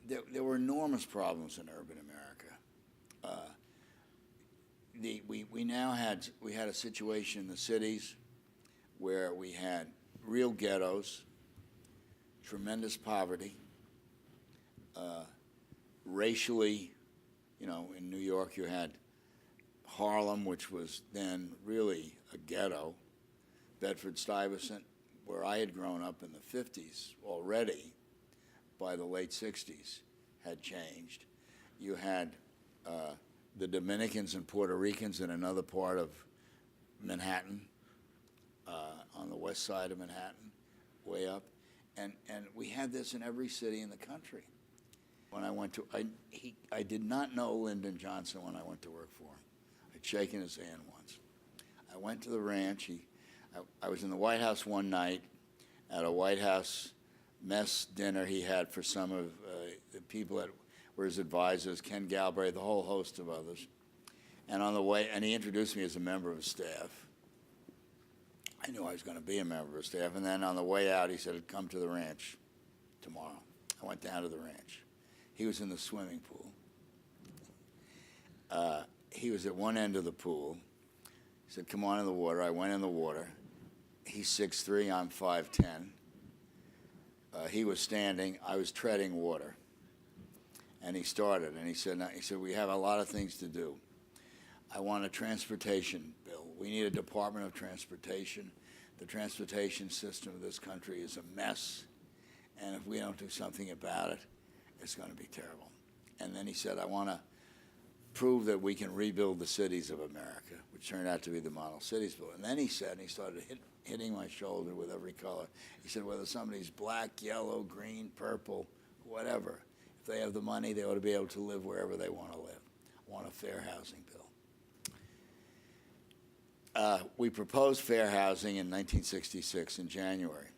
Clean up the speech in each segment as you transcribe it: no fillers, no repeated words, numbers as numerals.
there were enormous problems in urban America. We had a situation in the cities where we had real ghettos, tremendous poverty, racially, in New York you had Harlem, which was then really a ghetto, Bedford-Stuyvesant, where I had grown up in the 50s already, by the late 60s, had changed. You had the Dominicans and Puerto Ricans in another part of Manhattan, on the west side of Manhattan, way up. And we had this in every city in the country. When I went to, I did not know Lyndon Johnson when I went to work for him. I'd shaken his hand once. I went to the ranch. I was in the White House one night at a White House mess dinner he had for some of the people that were his advisors, Ken Galbraith, the whole host of others. And on the way, and he introduced me as a member of his staff. I knew I was going to be a member of his staff. And then on the way out, he said, come to the ranch tomorrow. I went down to the ranch. He was in the swimming pool. He was at one end of the pool. He said, come on in the water. I went in the water. He's 6'3", I'm 5'10". He was standing, I was treading water. And he started, and he said, we have a lot of things to do. I want a transportation bill. We need a Department of Transportation. The transportation system of this country is a mess, and if we don't do something about it, it's going to be terrible. And then he said, I want to prove that we can rebuild the cities of America, which turned out to be the Model Cities Bill. And then he said, and he started hitting my shoulder with every color. He said, whether somebody's black, yellow, green, purple, whatever, if they have the money, they ought to be able to live wherever they want to live. I want a fair housing bill. We proposed fair housing in 1966 in January.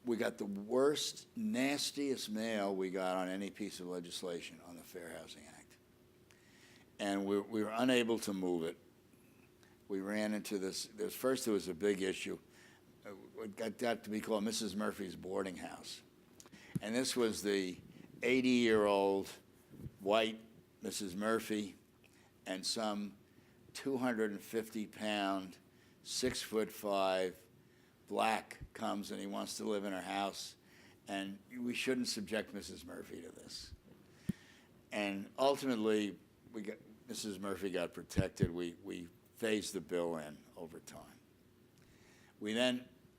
We got the worst, nastiest mail we got on any piece of legislation on the Fair Housing Act. And we were unable to move it. We ran into this. First, there was a big issue. It got to be called Mrs. Murphy's boarding house. And this was the 80-year-old white Mrs. Murphy and some 250-pound, 6'5" black comes and he wants to live in her house, and we shouldn't subject Mrs. Murphy to this. And ultimately, Mrs. Murphy got protected. We phased the bill in over time.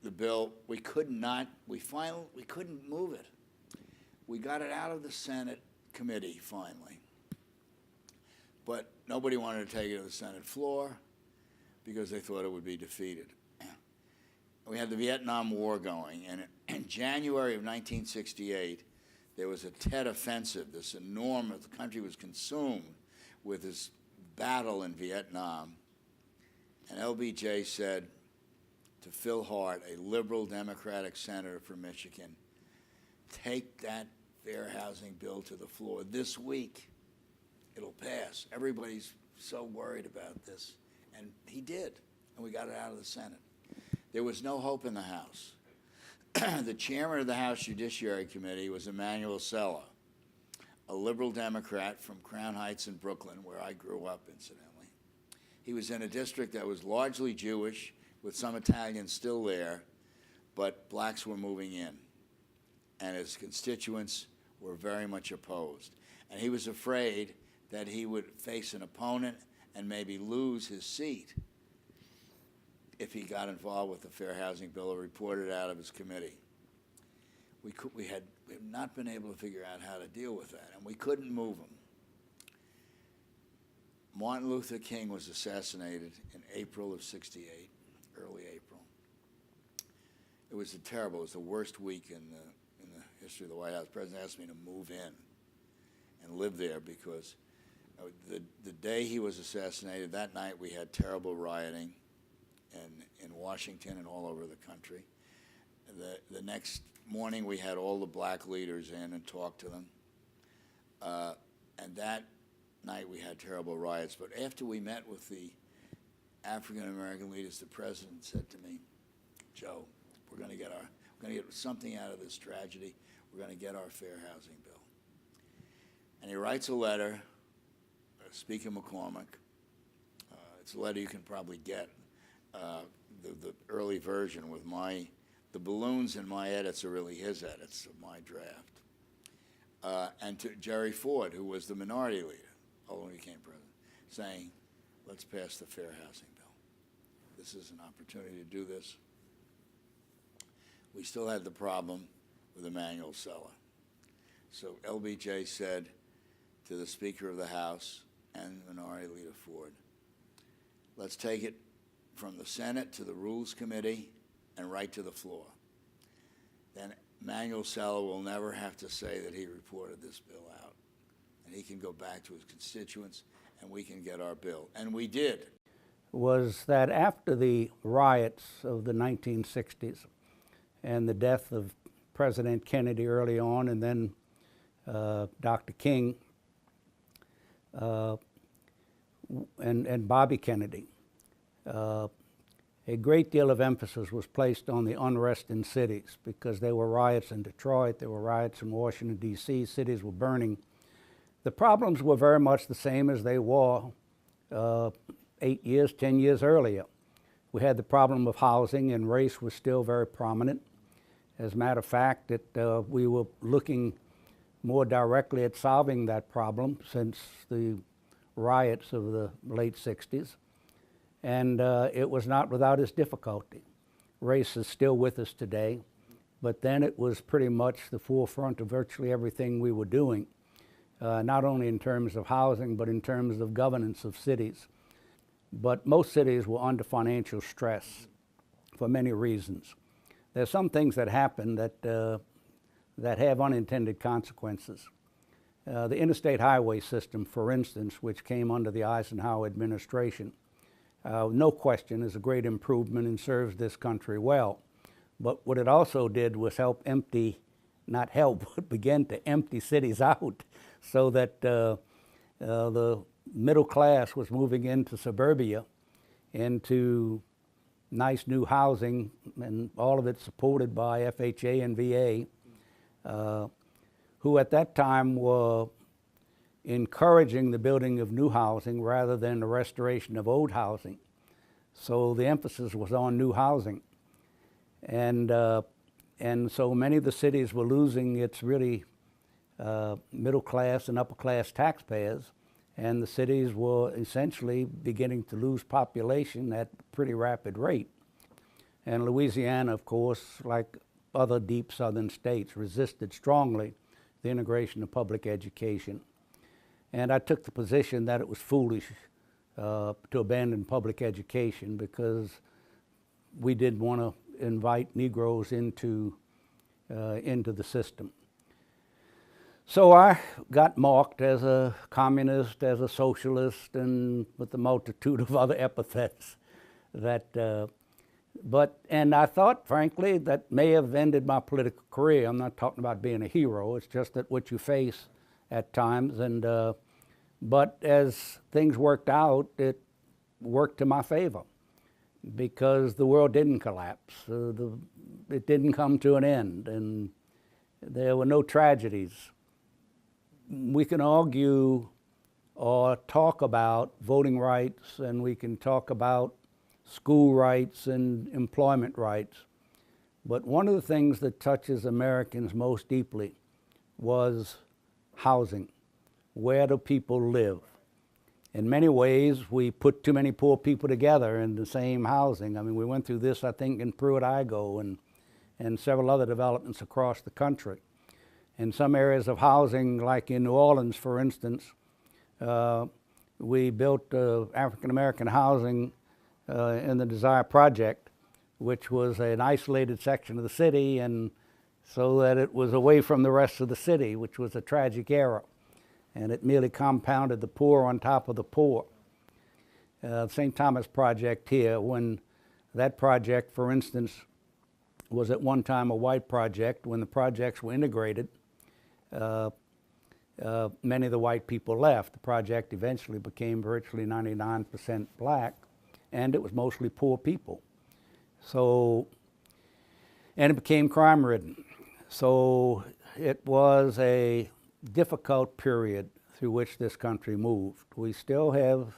The bill, we couldn't move it. We got it out of the Senate committee finally. But nobody wanted to take it to the Senate floor because they thought it would be defeated. We had the Vietnam War going, and in January of 1968, there was a Tet Offensive, this enormous, the country was consumed with this battle in Vietnam. And LBJ said to Phil Hart, a liberal Democratic senator from Michigan, take that fair housing bill to the floor this week. It'll pass. Everybody's so worried about this. And he did, and we got it out of the Senate. There was no hope in the House. The chairman of the House Judiciary Committee was Emanuel Sella, a liberal Democrat from Crown Heights in Brooklyn, where I grew up, incidentally. He was in a district that was largely Jewish, with some Italians still there, but blacks were moving in, and his constituents were very much opposed. And he was afraid that he would face an opponent and maybe lose his seat if he got involved with the Fair Housing Bill or reported out of his committee. We had not been able to figure out how to deal with that, and we couldn't move him. Martin Luther King was assassinated in April of '68, early April. It was it was the worst week in the history of the White House. The president asked me to move in and live there because the day he was assassinated, that night we had terrible rioting in Washington and all over the country. The next morning we had all the black leaders in and talked to them. And that night we had terrible riots. But after we met with the African-American leaders, the president said to me, Joe, we're going to get something out of this tragedy. We're going to get our fair housing bill. And he writes a letter, Speaker McCormick. It's a letter you can probably get, the early version with the balloons in my edits are really his edits of my draft. And to Jerry Ford, who was the minority leader, although he became president, saying, let's pass the Fair Housing Bill. This is an opportunity to do this. We still had the problem with Emanuel Sella. So LBJ said to the Speaker of the House and Minority Leader Ford, let's take it from the Senate to the Rules Committee and right to the floor. Then Emanuel Sella will never have to say that he reported this bill out. And he can go back to his constituents and we can get our bill. And we did. Was that after the riots of the 1960s and the death of President Kennedy early on, and then Dr. King and Bobby Kennedy, a great deal of emphasis was placed on the unrest in cities, because there were riots in Detroit, there were riots in Washington, D.C., cities were burning. The problems were very much the same as they were 8 years, 10 years earlier. We had the problem of housing, and race was still very prominent. As a matter of fact, we were looking more directly at solving that problem since the riots of the late 60s. And it was not without its difficulty. Race is still with us today, but then it was pretty much the forefront of virtually everything we were doing, not only in terms of housing, but in terms of governance of cities. But most cities were under financial stress for many reasons. There's some things that happen that have unintended consequences. The interstate highway system, for instance, which came under the Eisenhower administration, no question is a great improvement and serves this country well. But what it also did was help empty, not help, but begin to empty cities out, so that the middle class was moving into suburbia, into nice new housing, and all of it supported by FHA and VA, who at that time were encouraging the building of new housing rather than the restoration of old housing. So the emphasis was on new housing. And so many of the cities were losing its really middle class and upper class taxpayers, and the cities were essentially beginning to lose population at a pretty rapid rate. And Louisiana, of course, like other deep southern states, resisted strongly the integration of public education. And I took the position that it was foolish to abandon public education, because we didn't want to invite Negroes into the system. So I got marked as a communist, as a socialist, and with a multitude of other epithets and I thought, frankly, that may have ended my political career. I'm not talking about being a hero. It's just that what you face at times. But as things worked out, it worked to my favor, because the world didn't collapse. It didn't come to an end, and there were no tragedies. We can argue or talk about voting rights, and we can talk about school rights and employment rights. But one of the things that touches Americans most deeply was housing. Where do people live? In many ways, we put too many poor people together in the same housing. I mean, we went through this, I think, in Pruitt-Igoe and several other developments across the country. In some areas of housing, like in New Orleans, for instance, we built African-American housing in the Desire Project, which was an isolated section of the city, and so that it was away from the rest of the city, which was a tragic error. And it merely compounded the poor on top of the poor. St. Thomas Project here, when that project, for instance, was at one time a white project, when the projects were integrated, many of the white people left. The project eventually became virtually 99% black, and it was mostly poor people. So, and it became crime-ridden. So it was a difficult period through which this country moved. We still have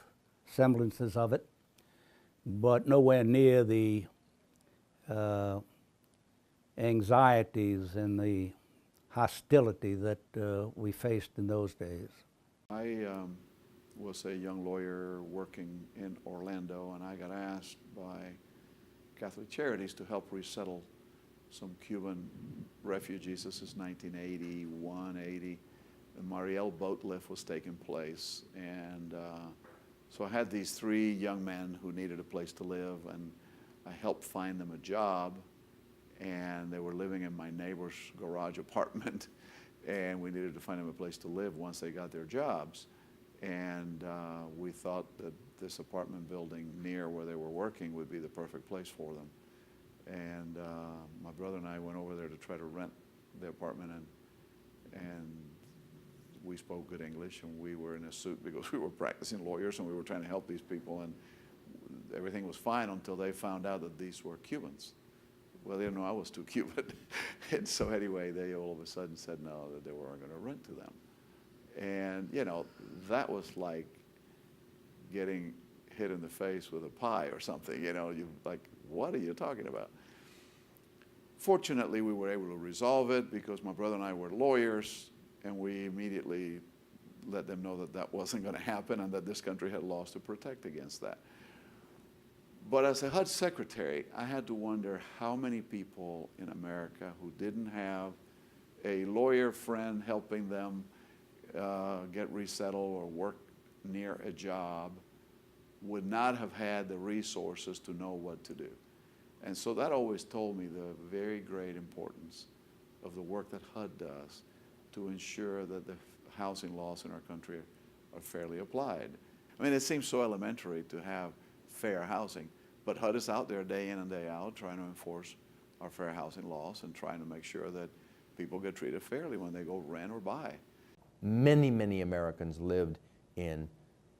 semblances of it, but nowhere near the anxieties and the hostility that we faced in those days. I was a young lawyer working in Orlando, and I got asked by Catholic Charities to help resettle some Cuban refugees. This is 1981, 80. The Mariel boat lift was taking place, and so I had these 3 young men who needed a place to live, and I helped find them a job, and they were living in my neighbor's garage apartment, and we needed to find them a place to live once they got their jobs. And we thought that this apartment building near where they were working would be the perfect place for them. And my brother and I went over there to try to rent the apartment, and we spoke good English, and we were in a suit because we were practicing lawyers, and we were trying to help these people, and everything was fine until they found out that these were Cubans. Well, they didn't know I was too Cuban. And so anyway, they all of a sudden said no, that they weren't going to rent to them. And, you know, that was like getting hit in the face with a pie or something. You know, you like, what are you talking about? Fortunately, we were able to resolve it because my brother and I were lawyers, and we immediately let them know that that wasn't going to happen and that this country had laws to protect against that. But as a HUD secretary, I had to wonder how many people in America who didn't have a lawyer friend helping them get resettled or work near a job would not have had the resources to know what to do. And so that always told me the very great importance of the work that HUD does to ensure that the housing laws in our country are fairly applied. I mean, it seems so elementary to have fair housing, but HUD is out there day in and day out trying to enforce our fair housing laws and trying to make sure that people get treated fairly when they go rent or buy. Many, many Americans lived in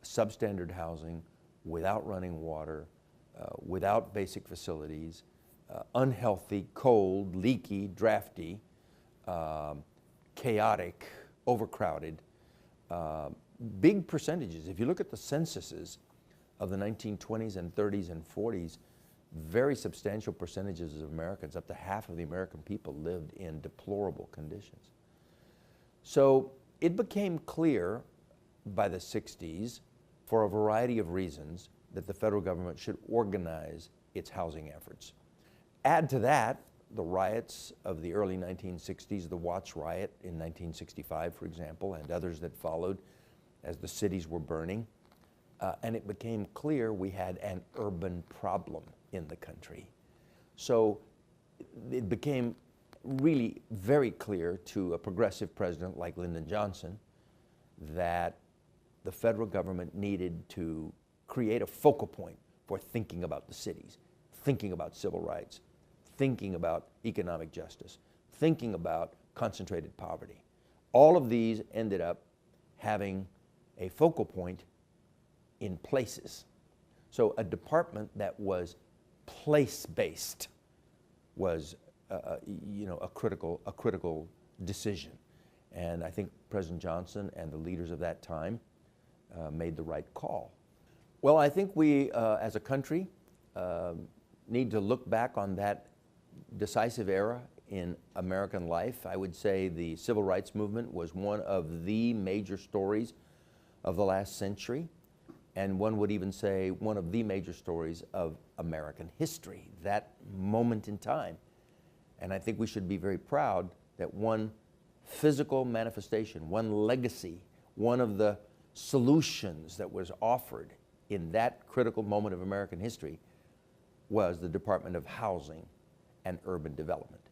substandard housing, without running water, without basic facilities, unhealthy, cold, leaky, drafty, chaotic, overcrowded. Big percentages. If you look at the censuses of the 1920s and 30s and 40s, very substantial percentages of Americans, up to half of the American people, lived in deplorable conditions. So it became clear by the 60s, for a variety of reasons, that the federal government should organize its housing efforts. Add to that the riots of the early 1960s, the Watts riot in 1965, for example, and others that followed as the cities were burning. And it became clear we had an urban problem in the country. So it became really very clear to a progressive president like Lyndon Johnson that the federal government needed to create a focal point for thinking about the cities, thinking about civil rights, thinking about economic justice, thinking about concentrated poverty. All of these ended up having a focal point in places. So a department that was place-based was a critical decision. And I think President Johnson and the leaders of that time made the right call. Well, I think we, as a country, need to look back on that decisive era in American life. I would say the civil rights movement was one of the major stories of the last century, and one would even say one of the major stories of American history, that moment in time. And I think we should be very proud that one physical manifestation, one legacy, one of the solutions that was offered in that critical moment of American history was the Department of Housing and Urban Development.